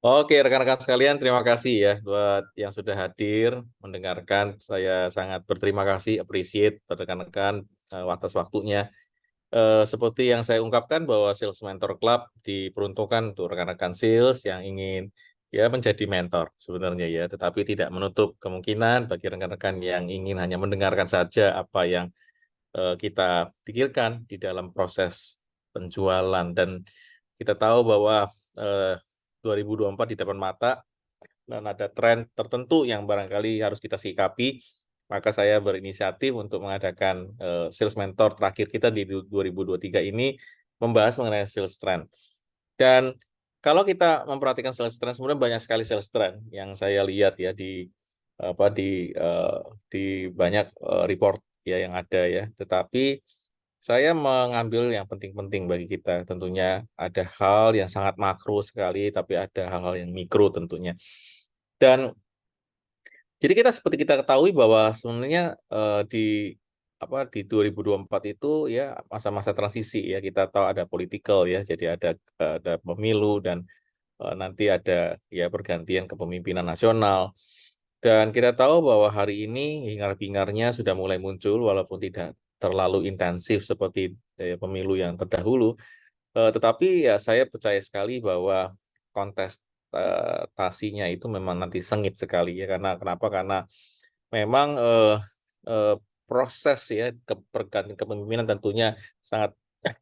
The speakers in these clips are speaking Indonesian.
Oke, rekan-rekan sekalian, terima kasih ya buat yang sudah hadir mendengarkan. Saya sangat berterima kasih, appreciate pada rekan-rekan atas waktunya. Seperti yang saya ungkapkan bahwa Sales Mentor Club diperuntukkan untuk rekan-rekan sales yang ingin ya menjadi mentor sebenarnya ya, tetapi tidak menutup kemungkinan bagi rekan-rekan yang ingin hanya mendengarkan saja apa yang kita pikirkan di dalam proses penjualan. Dan kita tahu bahwa 2024 di depan mata dan ada tren tertentu yang barangkali harus kita sikapi, maka saya berinisiatif untuk mengadakan sales mentor terakhir kita di 2023 ini membahas mengenai sales trend. Dan kalau kita memperhatikan sales trend, sebenarnya banyak sekali sales trend yang saya lihat ya di apa di banyak report ya yang ada ya. Tetapi saya mengambil yang penting-penting bagi kita. Tentunya ada hal yang sangat makro sekali, tapi ada hal-hal yang mikro tentunya. Dan jadi kita seperti kita ketahui bahwa sebenarnya di 2024 itu ya masa-masa transisi ya, kita tahu ada political ya, jadi ada pemilu dan nanti ada ya pergantian kepemimpinan nasional. Dan kita tahu bahwa hari ini hingar-bingarnya sudah mulai muncul walaupun tidak terlalu intensif seperti pemilu yang terdahulu. Tetapi ya saya percaya sekali bahwa kontestasinya itu memang nanti sengit sekali ya, karena kenapa? Karena memang eh, proses ya pergantian kepemimpinan tentunya sangat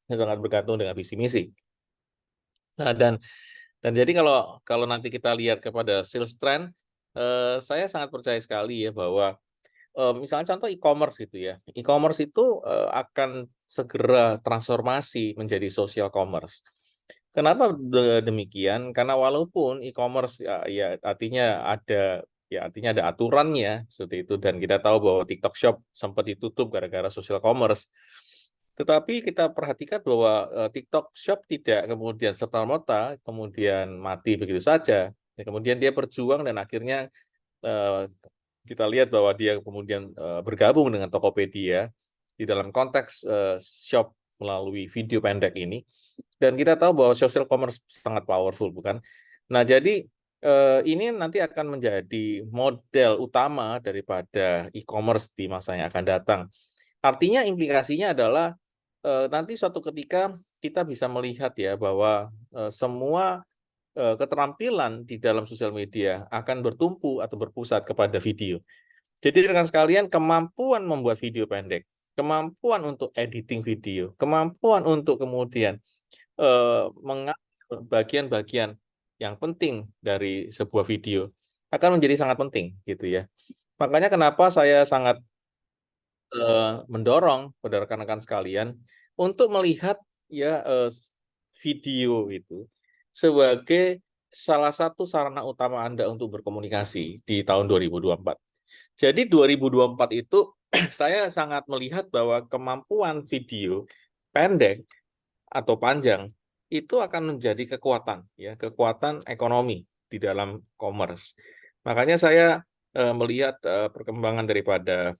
sangat bergantung dengan visi misi. Nah, dan jadi kalau kalau nanti kita lihat kepada sales trend, saya sangat percaya sekali ya bahwa misalnya contoh e-commerce gitu ya. E-commerce itu akan segera transformasi menjadi social commerce. Kenapa demikian? Karena walaupun e-commerce ya artinya ada aturannya seperti itu, dan kita tahu bahwa TikTok Shop sempat ditutup gara-gara social commerce. Tetapi kita perhatikan bahwa TikTok Shop tidak kemudian serta-merta kemudian mati begitu saja. Ya, kemudian dia berjuang dan akhirnya eh, kita lihat bahwa dia kemudian bergabung dengan Tokopedia di dalam konteks shop melalui video pendek ini. Dan kita tahu bahwa social commerce sangat powerful, bukan? Nah, jadi ini nanti akan menjadi model utama daripada e-commerce di masa yang akan datang. Artinya implikasinya adalah nanti suatu ketika kita bisa melihat ya bahwa semua keterampilan di dalam sosial media akan bertumpu atau berpusat kepada video. Jadi rekan sekalian, kemampuan membuat video pendek, kemampuan untuk editing video, kemampuan untuk kemudian mengambil bagian-bagian yang penting dari sebuah video akan menjadi sangat penting gitu ya. Makanya kenapa saya sangat mendorong pada rekan-rekan sekalian untuk melihat ya video itu sebagai salah satu sarana utama Anda untuk berkomunikasi di tahun 2024. Jadi 2024 itu saya sangat melihat bahwa kemampuan video pendek atau panjang itu akan menjadi kekuatan ya, kekuatan ekonomi di dalam commerce. Makanya saya melihat perkembangan daripada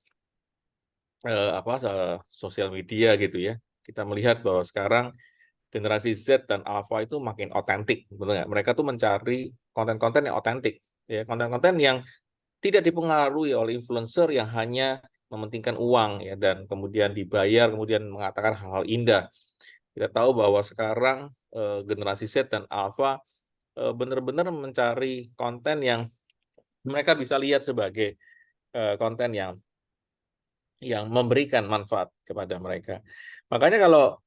sosial media gitu ya. Kita melihat bahwa sekarang generasi Z dan Alpha itu makin otentik, betul nggak? Mereka tuh mencari konten-konten yang otentik, ya, konten-konten yang tidak dipengaruhi oleh influencer yang hanya mementingkan uang ya, dan kemudian dibayar, kemudian mengatakan hal-hal indah. Kita tahu bahwa sekarang generasi Z dan Alpha benar-benar mencari konten yang mereka bisa lihat sebagai konten yang memberikan manfaat kepada mereka. Makanya kalau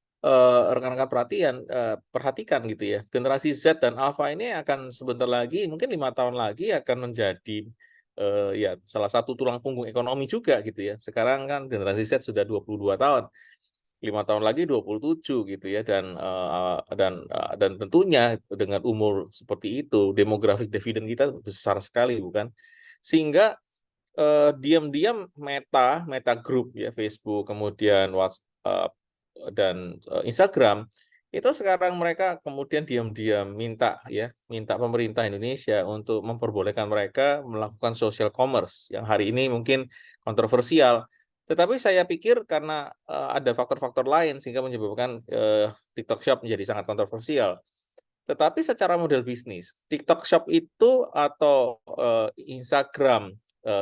rekan-rekan perhatikan gitu ya, generasi Z dan Alpha ini akan sebentar lagi, mungkin 5 tahun lagi akan menjadi ya salah satu tulang punggung ekonomi juga gitu ya. Sekarang kan generasi Z sudah 22 tahun, 5 tahun lagi 27 gitu ya, dan tentunya dengan umur seperti itu, demographic dividend kita besar sekali, bukan? Sehingga diam-diam Meta Group ya, Facebook, kemudian WhatsApp dan Instagram, itu sekarang mereka kemudian diam-diam minta pemerintah Indonesia untuk memperbolehkan mereka melakukan social commerce yang hari ini mungkin kontroversial. Tetapi saya pikir karena ada faktor-faktor lain sehingga menyebabkan TikTok Shop menjadi sangat kontroversial. Tetapi secara model bisnis, TikTok Shop itu atau Instagram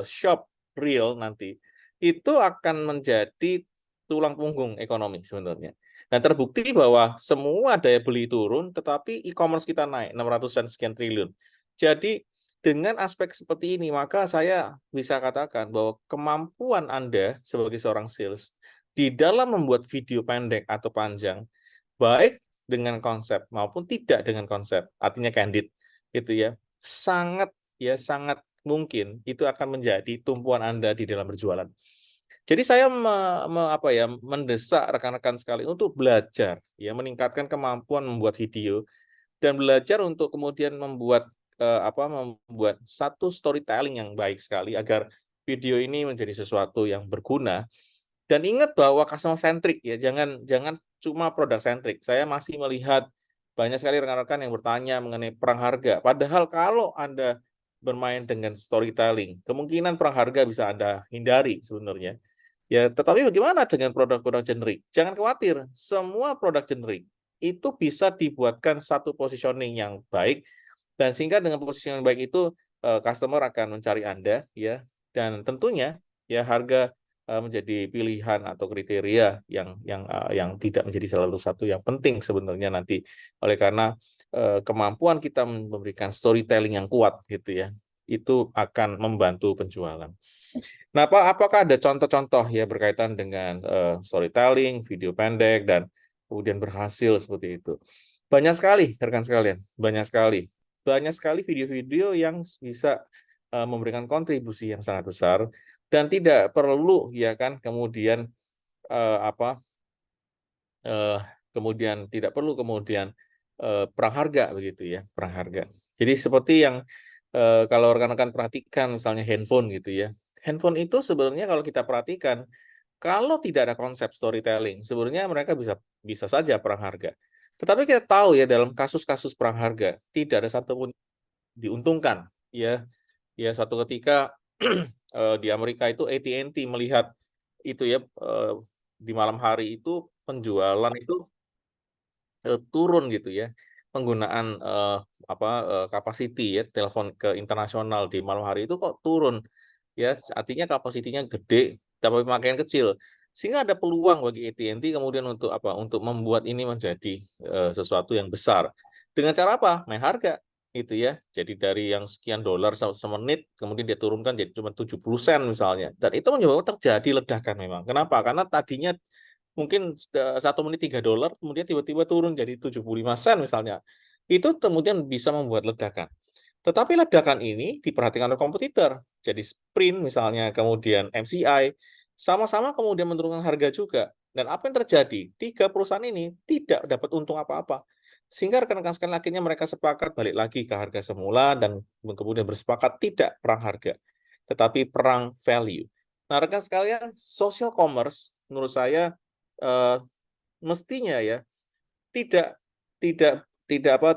Shop Reel nanti itu akan menjadi tulang punggung ekonomi sebenarnya. Nah, terbukti bahwa semua daya beli turun, tetapi e-commerce kita naik 600-an sekian triliun. Jadi dengan aspek seperti ini, maka saya bisa katakan bahwa kemampuan Anda sebagai seorang sales di dalam membuat video pendek atau panjang, baik dengan konsep maupun tidak dengan konsep, artinya candid, gitu ya, sangat mungkin itu akan menjadi tumpuan Anda di dalam berjualan. Jadi saya mendesak rekan-rekan sekali untuk belajar, ya, meningkatkan kemampuan membuat video dan belajar untuk kemudian membuat satu storytelling yang baik sekali agar video ini menjadi sesuatu yang berguna. Dan ingat bahwa customer centric ya, jangan jangan cuma produk centric. Saya masih melihat banyak sekali rekan-rekan yang bertanya mengenai perang harga. Padahal kalau Anda bermain dengan storytelling, kemungkinan perang harga bisa Anda hindari sebenarnya. Ya, tetapi bagaimana dengan produk-produk generik? Jangan khawatir, semua produk generik itu bisa dibuatkan satu positioning yang baik, dan sehingga dengan positioning yang baik itu customer akan mencari Anda, ya, dan tentunya ya harga menjadi pilihan atau kriteria yang tidak menjadi selalu satu yang penting sebenarnya nanti, oleh karena kemampuan kita memberikan storytelling yang kuat gitu ya, itu akan membantu penjualan. Nah, apakah ada contoh-contoh ya berkaitan dengan storytelling, video pendek, dan kemudian berhasil seperti itu? Banyak sekali, rekan sekalian, banyak sekali video-video yang bisa memberikan kontribusi yang sangat besar dan tidak perlu ya kan kemudian eh, apa eh, kemudian tidak perlu kemudian perang harga begitu ya, perang harga. Jadi seperti yang kalau rekan-rekan perhatikan misalnya handphone gitu ya. Handphone itu sebenarnya kalau kita perhatikan, kalau tidak ada konsep storytelling, sebenarnya mereka bisa bisa saja perang harga. Tetapi kita tahu ya dalam kasus-kasus perang harga tidak ada satupun diuntungkan ya. Ya, suatu ketika di Amerika itu AT&T melihat itu ya, di malam hari itu penjualan itu turun gitu ya, penggunaan capacity ya, telepon ke internasional di malam hari itu kok turun ya, artinya kapasitinya gede tapi pemakaian kecil. Sehingga ada peluang bagi AT&T kemudian untuk membuat ini menjadi sesuatu yang besar. Dengan cara apa? Main harga gitu ya. Jadi dari yang sekian dolar semenit kemudian dia turunkan jadi cuma 70 sen misalnya. Dan itu menyebabkan terjadi ledakan memang. Kenapa? Karena tadinya mungkin 1 menit $3, kemudian tiba-tiba turun jadi 75 sen misalnya. Itu kemudian bisa membuat ledakan. Tetapi ledakan ini diperhatikan oleh kompetitor. Jadi Sprint misalnya, kemudian MCI, sama-sama kemudian menurunkan harga juga. Dan apa yang terjadi? Tiga perusahaan ini tidak dapat untung apa-apa. Sehingga rekan-rekan sekalian akhirnya mereka sepakat balik lagi ke harga semula dan kemudian bersepakat tidak perang harga, tetapi perang value. Nah, rekan sekalian, social commerce menurut saya eh, mestinya ya tidak tidak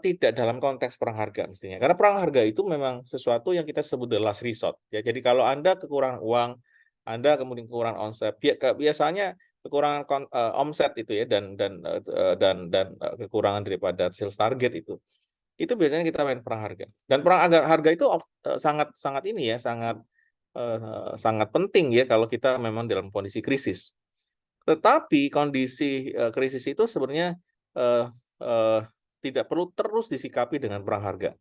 tidak dalam konteks perang harga mestinya. Karena perang harga itu memang sesuatu yang kita sebut the last resort. Ya, jadi kalau Anda kekurangan uang, Anda kemudian kekurangan omset, biasanya kekurangan omset itu ya kekurangan daripada sales target itu. Itu biasanya kita main perang harga. Dan perang harga itu sangat sangat ini ya, sangat penting ya kalau kita memang dalam kondisi krisis. Tetapi kondisi krisis itu sebenarnya eh, eh, tidak perlu terus disikapi dengan perang harga,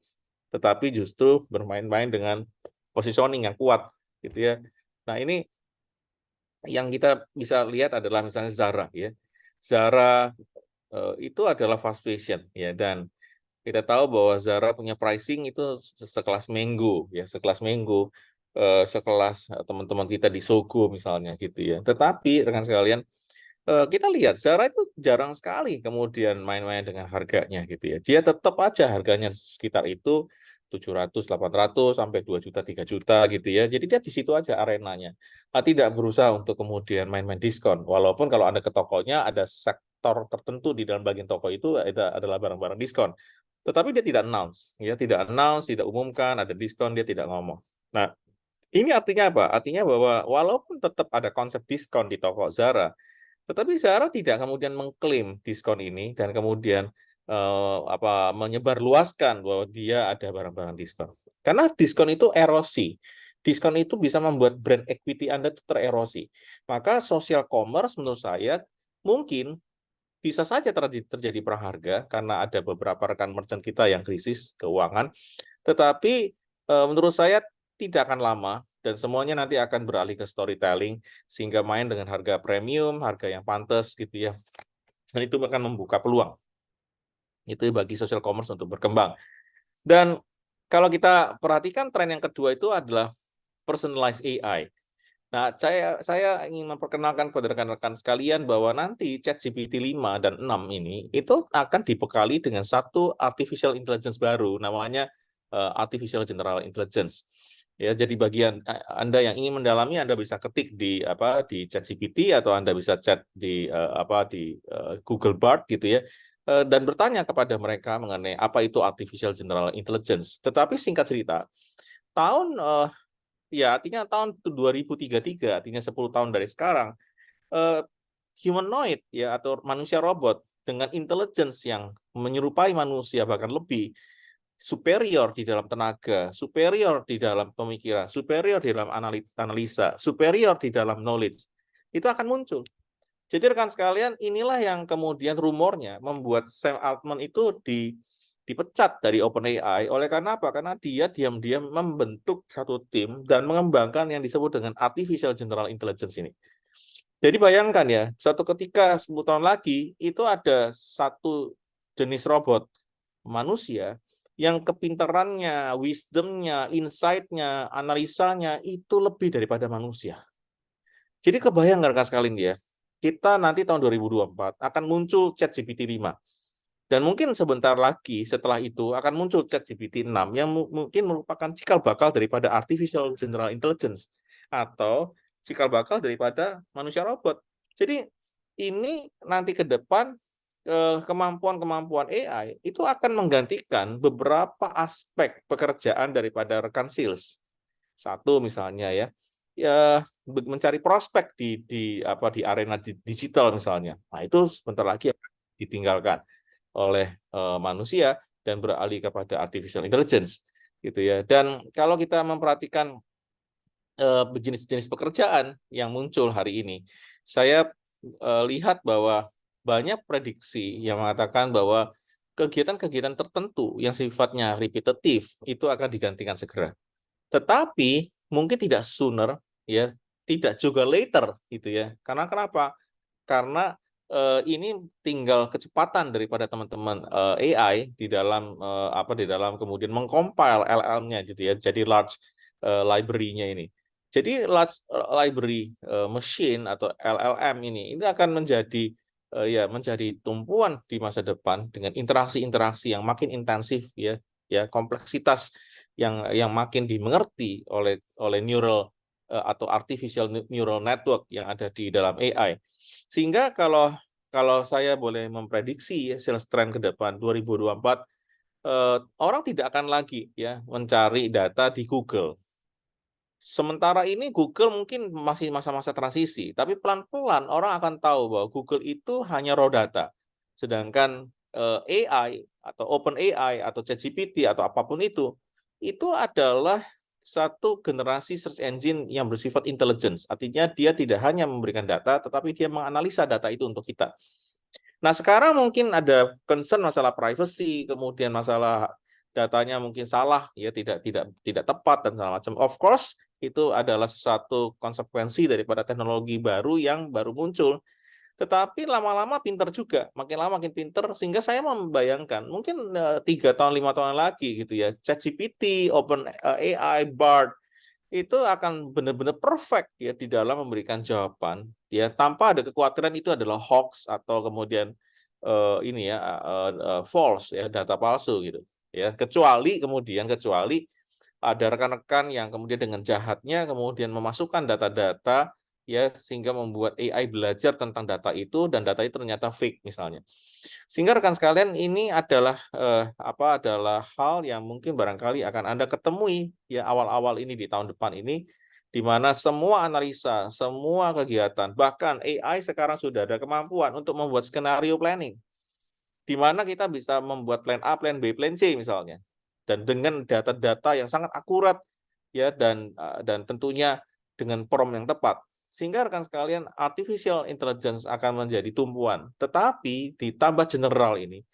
tetapi justru bermain-main dengan positioning yang kuat, gitu ya. Nah, ini yang kita bisa lihat adalah misalnya Zara, ya. Zara itu adalah fast fashion, ya, dan kita tahu bahwa Zara punya pricing itu sekelas Mango, ya, sekelas Mango, sekelas teman-teman kita di Sogo misalnya, gitu ya. Tetapi rekan sekalian, kita lihat Zara itu jarang sekali kemudian main-main dengan harganya gitu ya. Dia tetap aja harganya sekitar itu 700, 800 sampai 2 juta, 3 juta gitu ya. Jadi dia di situ aja arenanya. Tidak berusaha untuk kemudian main-main diskon. Walaupun kalau Anda ke tokonya ada sektor tertentu di dalam bagian toko itu adalah barang-barang diskon. Tetapi dia tidak announce, ya, tidak umumkan ada diskon, dia tidak ngomong. Nah, ini artinya apa? Artinya bahwa walaupun tetap ada konsep diskon di toko Zara, tetapi Zara tidak kemudian mengklaim diskon ini dan kemudian menyebarluaskan bahwa dia ada barang-barang diskon. Karena diskon itu erosi. Diskon itu bisa membuat brand equity Anda itu tererosi. Maka social commerce menurut saya mungkin bisa saja terjadi perang harga karena ada beberapa rekan merchant kita yang krisis keuangan. Tetapi menurut saya tidak akan lama dan semuanya nanti akan beralih ke storytelling sehingga main dengan harga premium, harga yang pantas gitu ya. Dan itu akan membuka peluang. Itu bagi social commerce untuk berkembang. Dan kalau kita perhatikan tren yang kedua itu adalah personalized AI. Nah, saya ingin memperkenalkan kepada rekan-rekan sekalian bahwa nanti ChatGPT 5 dan 6 ini itu akan dibekali dengan satu artificial intelligence baru namanya artificial general intelligence. Ya, jadi bagian Anda yang ingin mendalami Anda bisa ketik di ChatGPT atau Anda bisa chat di Google Bard gitu ya. Dan bertanya kepada mereka mengenai apa itu artificial general intelligence. Tetapi singkat cerita, tahun ya artinya tahun 2033, artinya 10 tahun dari sekarang, humanoid ya atau manusia robot dengan intelligence yang menyerupai manusia bahkan lebih superior di dalam tenaga, superior di dalam pemikiran, superior di dalam analisa, superior di dalam knowledge, itu akan muncul. Jadi rekan sekalian, inilah yang kemudian rumornya membuat Sam Altman itu dipecat dari OpenAI. Oleh karena apa? Karena dia diam-diam membentuk satu tim dan mengembangkan yang disebut dengan Artificial General Intelligence ini. Jadi bayangkan ya, suatu ketika 10 tahun lagi, itu ada satu jenis robot manusia yang kepintarannya, wisdomnya, insight-nya, analisanya itu lebih daripada manusia. Jadi kebayang rekan sekalian ya, kita nanti tahun 2024 akan muncul ChatGPT 5. Dan mungkin sebentar lagi setelah itu akan muncul ChatGPT 6 yang mungkin merupakan cikal bakal daripada Artificial General Intelligence atau cikal bakal daripada manusia robot. Jadi ini nanti ke depan kemampuan-kemampuan AI itu akan menggantikan beberapa aspek pekerjaan daripada rekan sales. Satu misalnya ya mencari prospek di arena digital misalnya. Nah, itu sebentar lagi akan ditinggalkan oleh manusia dan beralih kepada artificial intelligence gitu ya. Dan kalau kita memperhatikan jenis-jenis pekerjaan yang muncul hari ini, saya lihat bahwa banyak prediksi yang mengatakan bahwa kegiatan-kegiatan tertentu yang sifatnya repetitif itu akan digantikan segera. Tetapi mungkin tidak sooner ya, tidak juga later gitu ya. Karena kenapa? Karena ini tinggal kecepatan daripada teman-teman AI di dalam kemudian mengcompile LLM-nya gitu ya. Jadi large library-nya ini. Jadi large library machine atau LLM ini akan menjadi menjadi tumpuan di masa depan dengan interaksi-interaksi yang makin intensif ya kompleksitas yang makin dimengerti oleh neural atau artificial neural network yang ada di dalam AI. Sehingga kalau saya boleh memprediksi sales trend ke depan 2024 orang tidak akan lagi ya mencari data di Google. Sementara ini Google mungkin masih masa-masa transisi, tapi pelan-pelan orang akan tahu bahwa Google itu hanya raw data. Sedangkan AI atau OpenAI atau ChatGPT atau apapun itu adalah satu generasi search engine yang bersifat intelligence. Artinya dia tidak hanya memberikan data, tetapi dia menganalisa data itu untuk kita. Nah, sekarang mungkin ada concern masalah privacy, kemudian masalah datanya mungkin salah, ya tidak tepat dan segala macam. Of course, itu adalah satu konsekuensi daripada teknologi baru yang baru muncul. Tetapi lama-lama pinter juga, makin lama makin pinter, sehingga saya membayangkan mungkin 3 tahun, 5 tahun lagi gitu ya, ChatGPT, OpenAI, Bard, itu akan benar-benar perfect ya di dalam memberikan jawaban ya tanpa ada kekhawatiran itu adalah hoax atau kemudian false ya data palsu gitu ya kecuali ada rekan-rekan yang kemudian dengan jahatnya kemudian memasukkan data-data ya sehingga membuat AI belajar tentang data itu dan data itu ternyata fake misalnya. Sehingga rekan sekalian ini adalah adalah hal yang mungkin barangkali akan Anda ketemui ya awal-awal ini di tahun depan ini di mana semua analisa, semua kegiatan, bahkan AI sekarang sudah ada kemampuan untuk membuat skenario planning. di mana kita bisa membuat plan A, plan B, plan C misalnya. Dan dengan data-data yang sangat akurat ya dan tentunya dengan prompt yang tepat. Sehingga rekan sekalian, artificial intelligence akan menjadi tumpuan. Tetapi ditambah general ini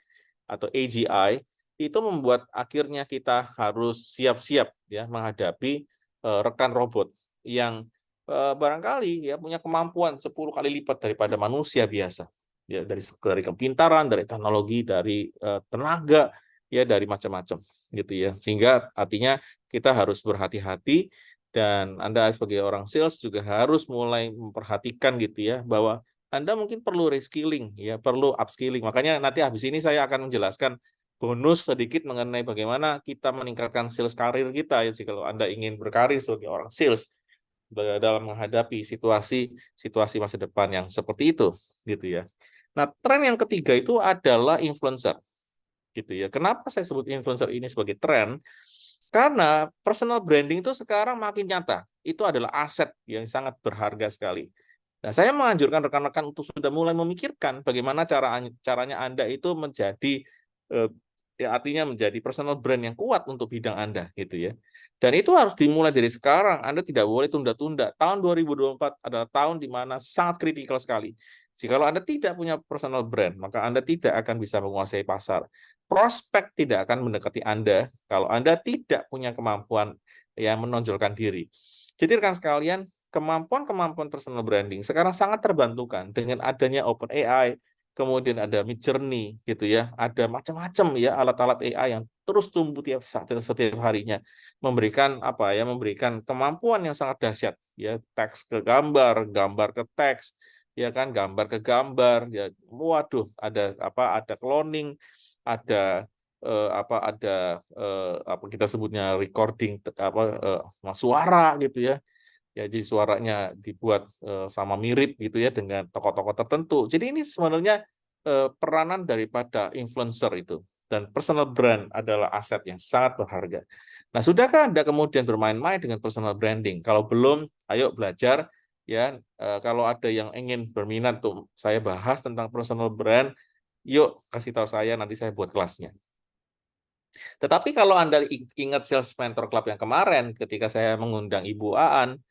atau AGI itu membuat akhirnya kita harus siap-siap ya menghadapi rekan robot yang barangkali ya punya kemampuan 10 kali lipat daripada manusia biasa. Ya dari kepintaran, dari teknologi, dari tenaga, ya dari macam-macam gitu ya. Sehingga artinya kita harus berhati-hati dan Anda sebagai orang sales juga harus mulai memperhatikan gitu ya bahwa Anda mungkin perlu reskilling ya, perlu upskilling. Makanya nanti habis ini saya akan menjelaskan bonus sedikit mengenai bagaimana kita meningkatkan sales karir kita ya jika Anda ingin berkarir sebagai orang sales dalam menghadapi situasi masa depan yang seperti itu gitu ya. Nah, tren yang ketiga itu adalah influencer gitu ya. Kenapa saya sebut influencer ini sebagai tren? Karena personal branding itu sekarang makin nyata. Itu adalah aset yang sangat berharga sekali. Nah, saya menganjurkan rekan-rekan untuk sudah mulai memikirkan bagaimana caranya Anda itu menjadi ya artinya menjadi personal brand yang kuat untuk bidang Anda gitu ya. Dan itu harus dimulai dari sekarang. Anda tidak boleh tunda-tunda. Tahun 2024 adalah tahun di mana sangat kritikal sekali. Jika Anda tidak punya personal brand, maka Anda tidak akan bisa menguasai pasar. Prospek tidak akan mendekati Anda kalau Anda tidak punya kemampuan yang menonjolkan diri. Jadi rekan sekalian, kemampuan-kemampuan personal branding sekarang sangat terbantukan dengan adanya OpenAI, kemudian ada Midjourney gitu ya, ada macam-macam ya alat-alat AI yang terus tumbuh setiap harinya, memberikan apa ya, memberikan kemampuan yang sangat dahsyat ya, teks ke gambar, gambar ke teks, ya kan, gambar ke gambar, ya, waduh, ada cloning, ada apa kita sebutnya recording suara gitu ya. Ya, jadi suaranya dibuat sama mirip gitu ya dengan tokoh-tokoh tertentu. Jadi ini sebenarnya peranan daripada influencer itu dan personal brand adalah aset yang sangat berharga. Nah, sudahkah Anda kemudian bermain-main dengan personal branding? Kalau belum, ayo belajar ya. Kalau ada yang ingin berminat tuh saya bahas tentang personal brand, yuk kasih tahu saya nanti saya buat kelasnya. Tetapi kalau Anda ingat Sales Mentor Club yang kemarin ketika saya mengundang Ibu Aan,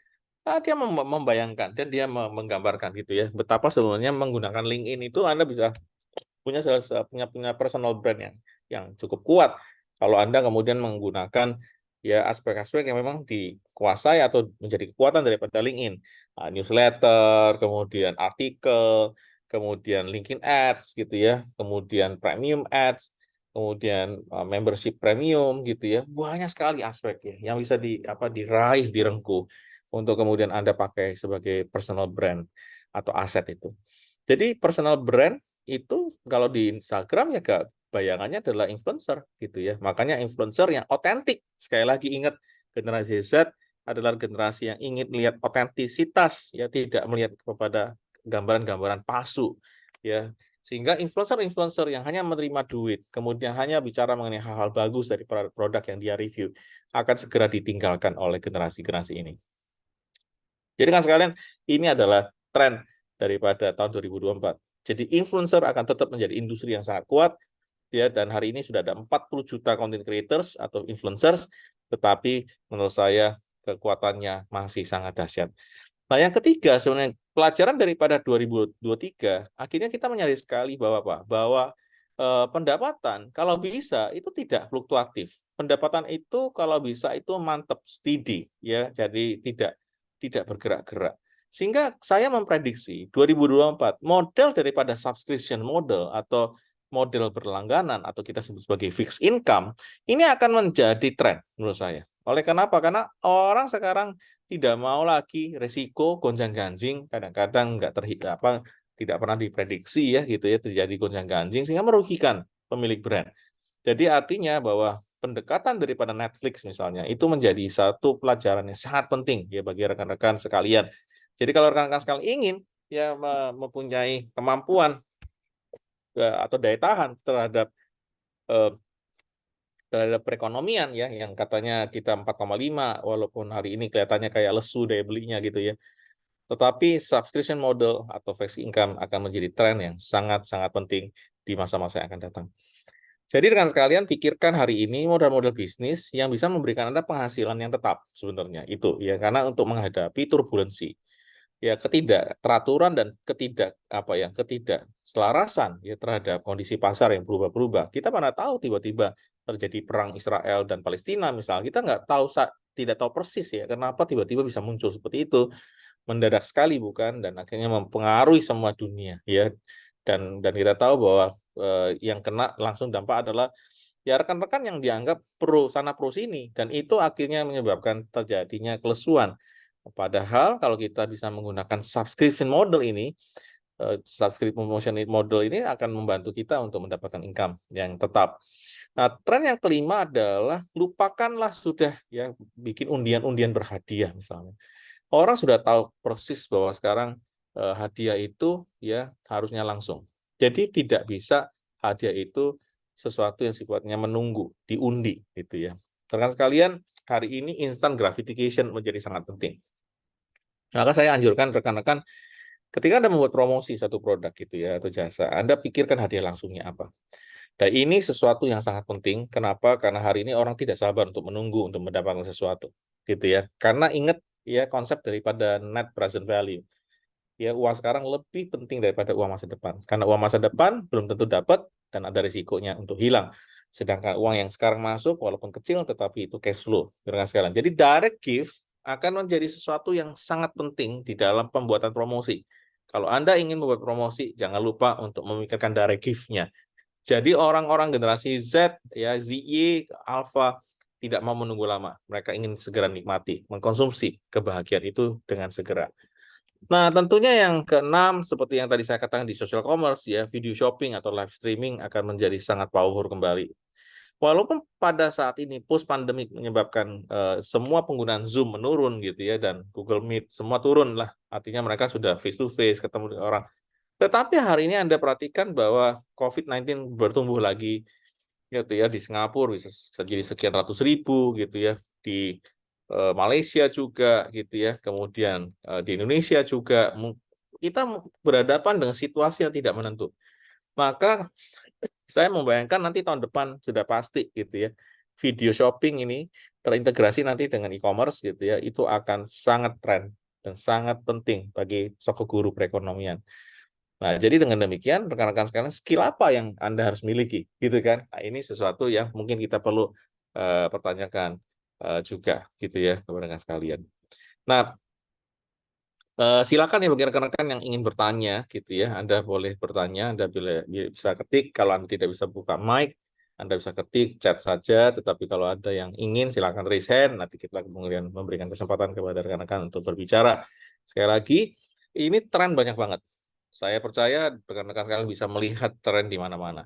dia membayangkan dan dia menggambarkan gitu ya, betapa sebenarnya menggunakan LinkedIn itu Anda bisa punya personal brand yang cukup kuat. Kalau Anda kemudian menggunakan ya aspek-aspek yang memang dikuasai atau menjadi kekuatan daripada LinkedIn, newsletter, kemudian artikel, kemudian LinkedIn Ads gitu ya, kemudian Premium Ads, kemudian membership premium gitu ya, banyak sekali aspek ya yang bisa diraih, direngkuh untuk kemudian Anda pakai sebagai personal brand atau aset itu. Jadi personal brand itu kalau di Instagram ya bayangannya adalah influencer gitu ya. Makanya influencer yang otentik. Sekali lagi ingat, generasi Z adalah generasi yang ingin melihat otentisitas ya, tidak melihat kepada gambaran-gambaran palsu ya. Sehingga influencer-influencer yang hanya menerima duit, kemudian hanya bicara mengenai hal-hal bagus dari produk yang dia review, akan segera ditinggalkan oleh generasi-generasi ini. Jadi kan sekalian, ini adalah tren daripada tahun 2024. Jadi influencer akan tetap menjadi industri yang sangat kuat, ya, dan hari ini sudah ada 40 juta content creators atau influencers, tetapi menurut saya kekuatannya masih sangat dahsyat. Nah, yang ketiga sebenarnya pelajaran daripada 2023, akhirnya kita menyadari sekali bahwa apa? Bahwa pendapatan kalau bisa itu tidak fluktuatif. Pendapatan itu kalau bisa itu mantap, steady ya. Jadi tidak bergerak-gerak. Sehingga saya memprediksi 2024 model daripada subscription model atau model berlangganan atau kita sebut sebagai fixed income ini akan menjadi tren menurut saya. Oleh kenapa? Karena orang sekarang tidak mau lagi resiko gonjang-ganjing, kadang-kadang tidak pernah diprediksi ya gitu ya terjadi gonjang-ganjing sehingga merugikan pemilik brand. Jadi artinya bahwa pendekatan daripada Netflix misalnya itu menjadi satu pelajaran yang sangat penting ya bagi rekan-rekan sekalian. Jadi kalau rekan-rekan sekalian ingin ya mempunyai kemampuan atau daya tahan eh, terhadap perekonomian ya yang katanya kita 4,5 walaupun hari ini kelihatannya kayak lesu daya belinya gitu ya. Tetapi subscription model atau fixed income akan menjadi tren yang sangat-sangat penting di masa-masa yang akan datang. Jadi rekan sekalian, pikirkan hari ini modal-modal bisnis yang bisa memberikan Anda penghasilan yang tetap sebenarnya itu ya, karena untuk menghadapi turbulensi ya, ketidakteraturan dan ketidakselarasan ya terhadap kondisi pasar yang berubah-berubah. Kita mana tahu tiba-tiba terjadi perang Israel dan Palestina misalnya, kita nggak tahu, tidak tahu persis ya kenapa tiba-tiba bisa muncul seperti itu, mendadak sekali bukan, dan akhirnya mempengaruhi semua dunia ya. Dan kita tahu bahwa yang kena langsung dampak adalah ya rekan-rekan yang dianggap pro sana pro sini, dan itu akhirnya menyebabkan terjadinya kelesuan. Padahal kalau kita bisa menggunakan subscription model ini, subscription model ini akan membantu kita untuk mendapatkan income yang tetap. Nah, tren yang kelima adalah lupakanlah sudah ya bikin undian-undian berhadiah misalnya. Orang sudah tahu persis bahwa sekarang hadiah itu ya harusnya langsung. Jadi tidak bisa hadiah itu sesuatu yang sifatnya menunggu, diundi gitu ya. Rekan sekalian, hari ini instant gratification menjadi sangat penting. Maka saya anjurkan rekan-rekan ketika Anda membuat promosi satu produk gitu ya atau jasa, Anda pikirkan hadiah langsungnya apa. Dan ini sesuatu yang sangat penting. Kenapa? Karena hari ini orang tidak sabar untuk menunggu untuk mendapatkan sesuatu, gitu ya. Karena ingat ya konsep daripada net present value. Ya, uang sekarang lebih penting daripada uang masa depan. Karena uang masa depan belum tentu dapat dan ada risikonya untuk hilang. Sedangkan uang yang sekarang masuk walaupun kecil tetapi itu cash flow. Sekalian. Jadi direct gift akan menjadi sesuatu yang sangat penting di dalam pembuatan promosi. Kalau Anda ingin membuat promosi, jangan lupa untuk memikirkan direct gift-nya. Jadi orang-orang generasi Z, ya ZY, Alpha tidak mau menunggu lama. Mereka ingin segera nikmati, mengkonsumsi kebahagiaan itu dengan segera. Nah, tentunya yang keenam, seperti yang tadi saya katakan di social commerce, ya, video shopping atau live streaming akan menjadi sangat powerful kembali. Walaupun pada saat ini post pandemic menyebabkan semua penggunaan Zoom menurun gitu ya, dan Google Meet semua turun lah. Artinya mereka sudah face to face ketemu dengan orang. Tetapi hari ini Anda perhatikan bahwa COVID-19 bertumbuh lagi, gitu ya, di Singapura bisa jadi sekian ratus ribu gitu ya, di Malaysia juga gitu ya, kemudian di Indonesia juga kita berhadapan dengan situasi yang tidak menentu. Maka saya membayangkan nanti tahun depan sudah pasti gitu ya, video shopping ini terintegrasi nanti dengan e-commerce gitu ya, itu akan sangat tren dan sangat penting bagi soko guru perekonomian. Nah, jadi dengan demikian, rekan-rekan sekalian, skill apa yang Anda harus miliki, gitu kan? Nah, ini sesuatu yang mungkin kita perlu pertanyakan juga, gitu ya, kepada rekan sekalian. Nah, silakan ya bagi rekan-rekan yang ingin bertanya, gitu ya, Anda boleh bertanya, Anda bisa ketik, kalau Anda tidak bisa buka mic, Anda bisa ketik, chat saja, tetapi kalau ada yang ingin, silakan raise hand, nanti kita kemudian memberikan kesempatan kepada rekan-rekan untuk berbicara. Sekali lagi, ini tren banyak banget. Saya percaya rekan-rekan sekalian bisa melihat tren di mana-mana.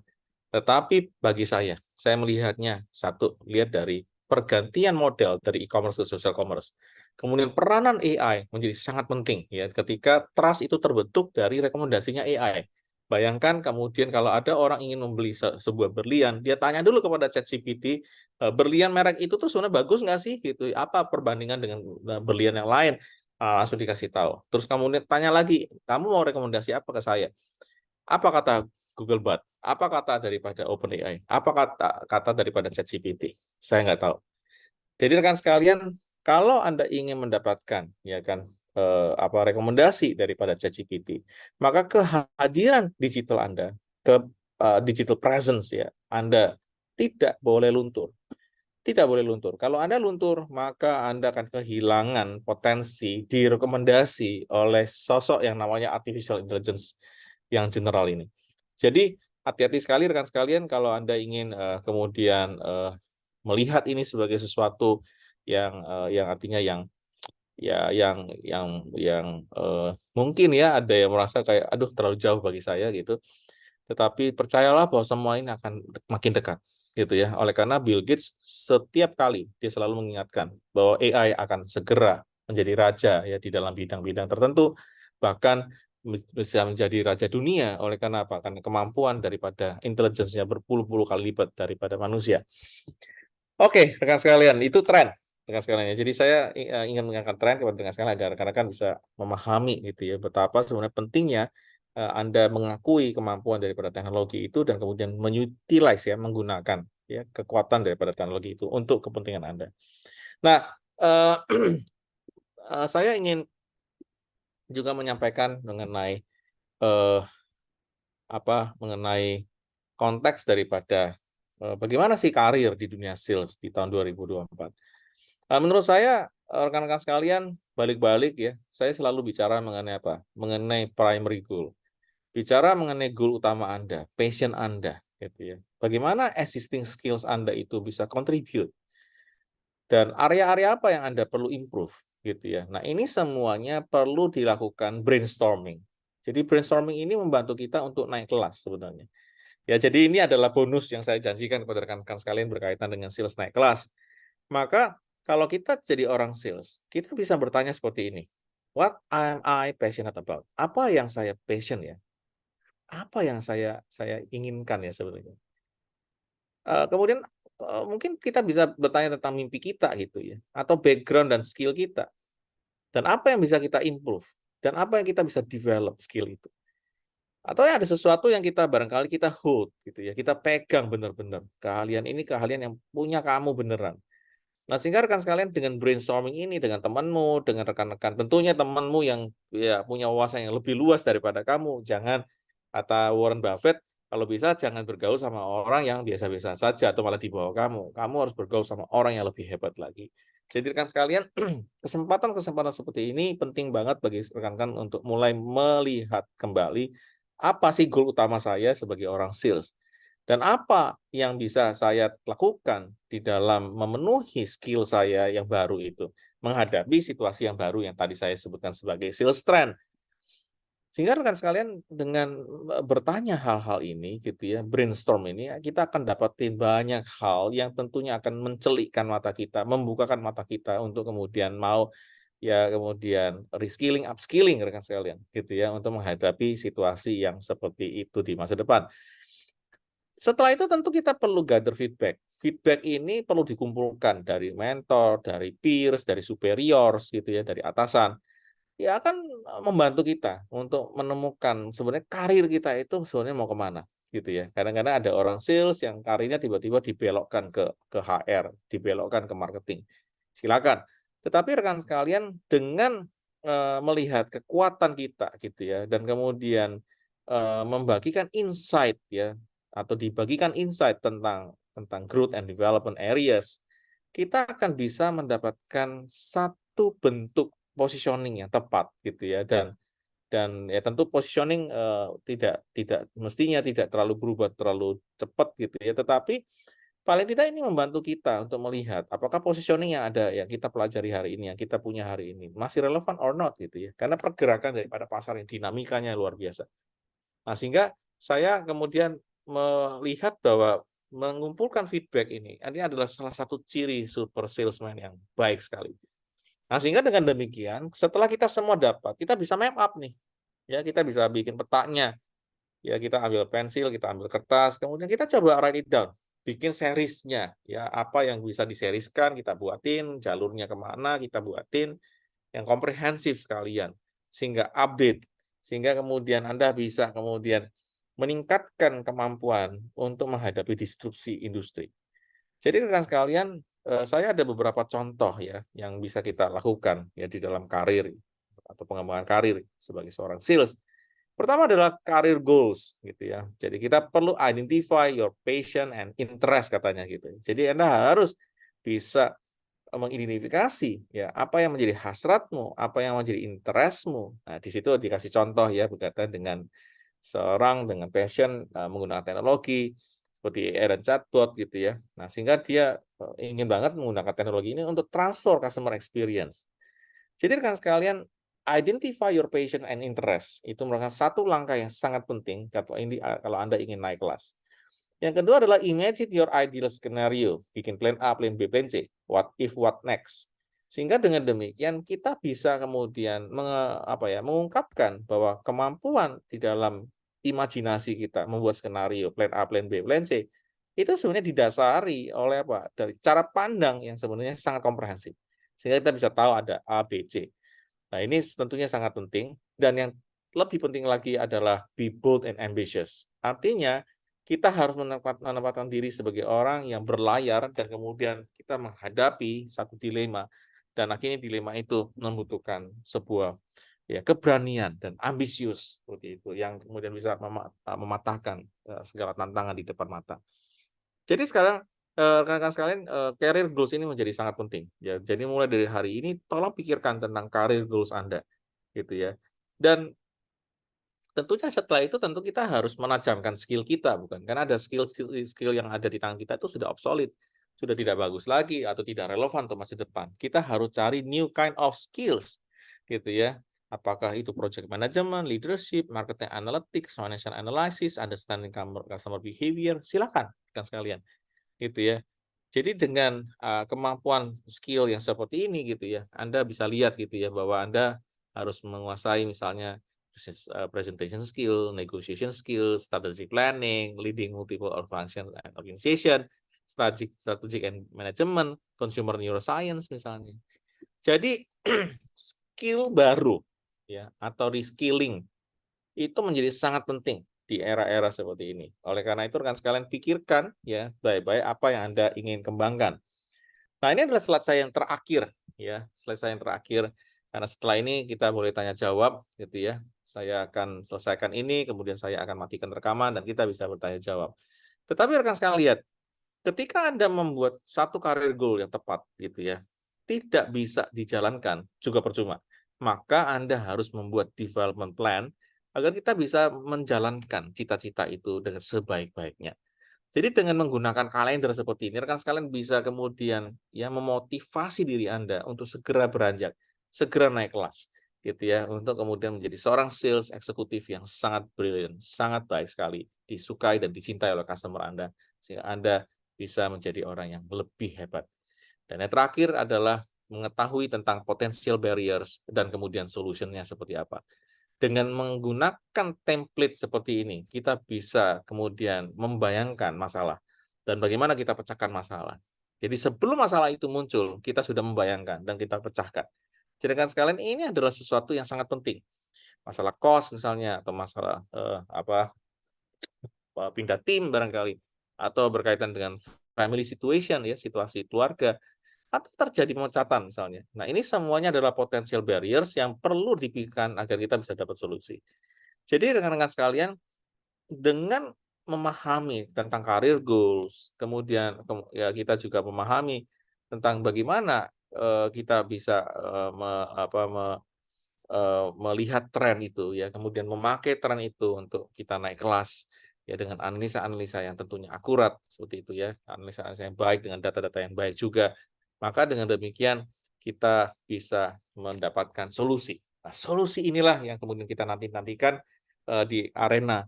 Tetapi bagi saya melihatnya satu, lihat dari pergantian model dari e-commerce ke social commerce. Kemudian peranan AI menjadi sangat penting ya ketika trust itu terbentuk dari rekomendasinya AI. Bayangkan kemudian kalau ada orang ingin membeli sebuah berlian, dia tanya dulu kepada ChatGPT, berlian merek itu tuh sebenarnya bagus nggak sih gitu? Apa perbandingan dengan berlian yang lain? Langsung dikasih tahu. Terus kemudian tanya lagi, kamu mau rekomendasi apa ke saya? Apa kata Google Bot? Apa kata daripada OpenAI? Apa kata daripada ChatGPT? Saya nggak tahu. Jadi rekan sekalian, kalau Anda ingin mendapatkan ya kan rekomendasi daripada ChatGPT, maka kehadiran digital Anda, digital presence ya, Anda tidak boleh luntur. Tidak boleh luntur. Kalau Anda luntur, maka Anda akan kehilangan potensi direkomendasi oleh sosok yang namanya artificial intelligence yang general ini. Jadi hati-hati sekali rekan sekalian kalau Anda ingin kemudian melihat ini sebagai sesuatu yang artinya mungkin ya ada yang merasa kayak aduh terlalu jauh bagi saya gitu. Tetapi percayalah bahwa semua ini akan makin dekat, gitu ya. Oleh karena Bill Gates setiap kali dia selalu mengingatkan bahwa AI akan segera menjadi raja ya di dalam bidang-bidang tertentu, bahkan bisa menjadi raja dunia. Oleh karena apa? Karena kemampuan daripada intelijensinya berpuluh-puluh kali lipat daripada manusia. Oke, rekan sekalian, itu tren. Rekan sekalian, jadi saya ingin mengangkat tren kepada rekan sekalian agar rekan-rekan bisa memahami gitu ya betapa sebenarnya pentingnya Anda mengakui kemampuan daripada teknologi itu dan kemudian mengutilize ya, menggunakan ya kekuatan daripada teknologi itu untuk kepentingan Anda. Nah, saya ingin juga menyampaikan mengenai eh, mengenai konteks daripada bagaimana sih karir di dunia sales di tahun 2024. Menurut saya, rekan-rekan sekalian, balik-balik ya, saya selalu bicara mengenai apa? Mengenai primary goal. Bicara mengenai goal utama Anda, passion Anda, gitu ya. Bagaimana existing skills Anda itu bisa contribute dan area-area apa yang Anda perlu improve, gitu ya. Nah, ini semuanya perlu dilakukan brainstorming. Jadi brainstorming ini membantu kita untuk naik kelas sebenarnya. Ya, jadi ini adalah bonus yang saya janjikan kepada rekan-rekan sekalian berkaitan dengan sales naik kelas. Maka kalau kita jadi orang sales, kita bisa bertanya seperti ini. What am I passionate about? Apa yang saya passion ya? Apa yang saya inginkan ya sebenarnya? Kemudian mungkin kita bisa bertanya tentang mimpi kita gitu ya, atau background dan skill kita. Dan apa yang bisa kita improve? Dan apa yang kita bisa develop skill itu? Atau ada sesuatu yang kita barangkali kita hold gitu ya, kita pegang benar-benar. Keahlian ini keahlian yang punya kamu beneran. Nah, sehingga rekan sekalian dengan brainstorming ini dengan temanmu, dengan rekan-rekan, tentunya temanmu yang ya punya wawasan yang lebih luas daripada kamu. Jangan kata Warren Buffett, kalau bisa jangan bergaul sama orang yang biasa-biasa saja atau malah di bawah kamu. Kamu harus bergaul sama orang yang lebih hebat lagi. Jadi rekan sekalian, kesempatan-kesempatan seperti ini penting banget bagi rekan-rekan untuk mulai melihat kembali apa sih goal utama saya sebagai orang sales. Dan apa yang bisa saya lakukan di dalam memenuhi skill saya yang baru itu, menghadapi situasi yang baru yang tadi saya sebutkan sebagai sales trend. Sehingga rekan sekalian dengan bertanya hal-hal ini gitu ya, brainstorm ini, kita akan dapatin banyak hal yang tentunya akan mencelikkan mata kita, membukakan mata kita untuk kemudian mau ya kemudian reskilling, upskilling rekan sekalian gitu ya, untuk menghadapi situasi yang seperti itu di masa depan. Setelah itu tentu kita perlu gather feedback. Feedback ini perlu dikumpulkan dari mentor, dari peers, dari superiors gitu ya, dari atasan. Ya akan membantu kita untuk menemukan sebenarnya karir kita itu sebenarnya mau kemana gitu ya. Kadang-kadang ada orang sales yang karirnya tiba-tiba dibelokkan ke HR, dibelokkan ke marketing. Silakan. Tetapi rekan sekalian dengan melihat kekuatan kita gitu ya dan kemudian membagikan insight ya atau dibagikan insight tentang growth and development areas, kita akan bisa mendapatkan satu bentuk positioning yang tepat gitu ya dan ya tentu positioning tidak mestinya tidak terlalu berubah terlalu cepat gitu ya, tetapi paling tidak ini membantu kita untuk melihat apakah positioning yang ada yang kita pelajari hari ini, yang kita punya hari ini masih relevan or not gitu ya. Karena pergerakan daripada pasar yang dinamikanya luar biasa. Nah, sehingga saya kemudian melihat bahwa mengumpulkan feedback ini adalah salah satu ciri super salesman yang baik sekali. Nah, sehingga dengan demikian, setelah kita semua dapat, kita bisa map up nih. Ya, kita bisa bikin petanya. Ya, kita ambil pensil, kita ambil kertas, kemudian kita coba write it down. Bikin seriesnya. Ya, apa yang bisa diseriskan, kita buatin, jalurnya kemana, kita buatin, yang komprehensif sekalian. Sehingga update. Sehingga kemudian Anda bisa kemudian meningkatkan kemampuan untuk menghadapi disrupsi industri. Jadi rekan sekalian, saya ada beberapa contoh ya yang bisa kita lakukan ya di dalam karir atau pengembangan karir sebagai seorang sales. Pertama adalah career goals gitu ya. Jadi kita perlu identify your passion and interest katanya gitu. Jadi Anda harus bisa mengidentifikasi ya apa yang menjadi hasratmu, apa yang menjadi interestmu. Nah, di situ dikasih contoh ya berkaitan dengan seorang dengan passion menggunakan teknologi seperti AI dan chatbot gitu ya. Nah, sehingga dia ingin banget menggunakan teknologi ini untuk transfer customer experience. Jadi rekan sekalian, identify your passion and interest itu merupakan satu langkah yang sangat penting kalau Anda ingin naik kelas. Yang kedua adalah imagine your ideal scenario, bikin plan A, plan B, plan C, what if, what next. Sehingga dengan demikian kita bisa kemudian mengungkapkan bahwa kemampuan di dalam imajinasi kita membuat skenario plan A, plan B, plan C itu sebenarnya didasari oleh apa? Dari cara pandang yang sebenarnya sangat komprehensif. Sehingga kita bisa tahu ada A, B, C. Nah, ini tentunya sangat penting. Dan yang lebih penting lagi adalah be bold and ambitious. Artinya, kita harus menempatkan diri sebagai orang yang berlayar dan kemudian kita menghadapi satu dilema dan akhirnya dilema itu membutuhkan sebuah ya keberanian dan ambisius seperti itu yang kemudian bisa mematahkan segala tantangan di depan mata. Jadi sekarang rekan-rekan sekalian, career goals ini menjadi sangat penting ya. Jadi mulai dari hari ini tolong pikirkan tentang career goals Anda gitu ya. Dan tentunya setelah itu tentu kita harus menajamkan skill kita, bukan? Karena ada skill yang ada di tangan kita itu sudah obsolete, sudah tidak bagus lagi atau tidak relevan untuk masa depan. Kita harus cari new kind of skills, gitu ya. Apakah itu project management, leadership, marketing analytics, financial analysis, understanding customer behavior, silakan kan sekalian, gitu ya. Jadi dengan kemampuan skill yang seperti ini gitu ya, Anda bisa lihat gitu ya bahwa Anda harus menguasai misalnya presentation skill, negotiation skill, strategic planning, leading multiple function and organization, strategic and management, consumer neuroscience misalnya. Jadi skill baru ya atau reskilling itu menjadi sangat penting di era-era seperti ini. Oleh karena itu rekan sekalian pikirkan ya baik-baik apa yang Anda ingin kembangkan. Nah, ini adalah slide saya yang terakhir ya, slide saya yang terakhir karena setelah ini kita boleh tanya jawab gitu ya. Saya akan selesaikan ini, kemudian saya akan matikan rekaman dan kita bisa bertanya jawab. Tetapi rekan sekalian lihat, ketika Anda membuat satu career goal yang tepat gitu ya, tidak bisa dijalankan juga percuma. Maka Anda harus membuat development plan agar kita bisa menjalankan cita-cita itu dengan sebaik-baiknya. Jadi dengan menggunakan kalender seperti ini, rekan sekalian bisa kemudian ya memotivasi diri Anda untuk segera beranjak, segera naik kelas, gitu ya, untuk kemudian menjadi seorang sales eksekutif yang sangat brilliant, sangat baik sekali, disukai dan dicintai oleh customer Anda, sehingga Anda bisa menjadi orang yang lebih hebat. Dan yang terakhir adalah mengetahui tentang potential barriers dan kemudian solution-nya seperti apa. Dengan menggunakan template seperti ini, kita bisa kemudian membayangkan masalah dan bagaimana kita pecahkan masalah. Jadi sebelum masalah itu muncul, kita sudah membayangkan dan kita pecahkan. Jadi kan sekalian ini adalah sesuatu yang sangat penting. Masalah cost misalnya atau masalah pindah tim barangkali atau berkaitan dengan family situation ya, situasi keluarga atau terjadi pemecatan misalnya. Nah, ini semuanya adalah potential barriers yang perlu dipikirkan agar kita bisa dapat solusi. Jadi rekan-rekan sekalian, dengan memahami tentang career goals, kemudian ya kita juga memahami tentang bagaimana kita bisa melihat tren itu ya, kemudian memakai tren itu untuk kita naik kelas ya dengan analisa-analisa yang tentunya akurat seperti itu ya, analisa-analisa yang baik dengan data-data yang baik juga. Maka dengan demikian kita bisa mendapatkan solusi. Nah, solusi inilah yang kemudian kita nantikan di arena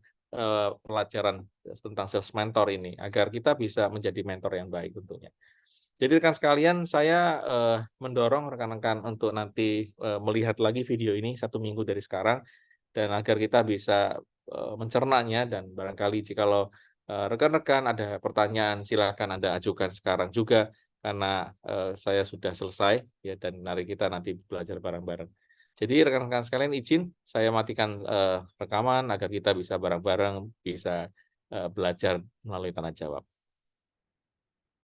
pelajaran tentang sales mentor ini agar kita bisa menjadi mentor yang baik tentunya. Jadi rekan sekalian, saya mendorong rekan-rekan untuk nanti melihat lagi video ini 1 minggu dari sekarang dan agar kita bisa mencernanya dan barangkali jikalau rekan-rekan ada pertanyaan silakan Anda ajukan sekarang juga karena saya sudah selesai ya dan mari kita nanti belajar bareng-bareng. Jadi rekan-rekan sekalian izin saya matikan rekaman agar kita bisa bareng-bareng bisa belajar melalui tanya jawab.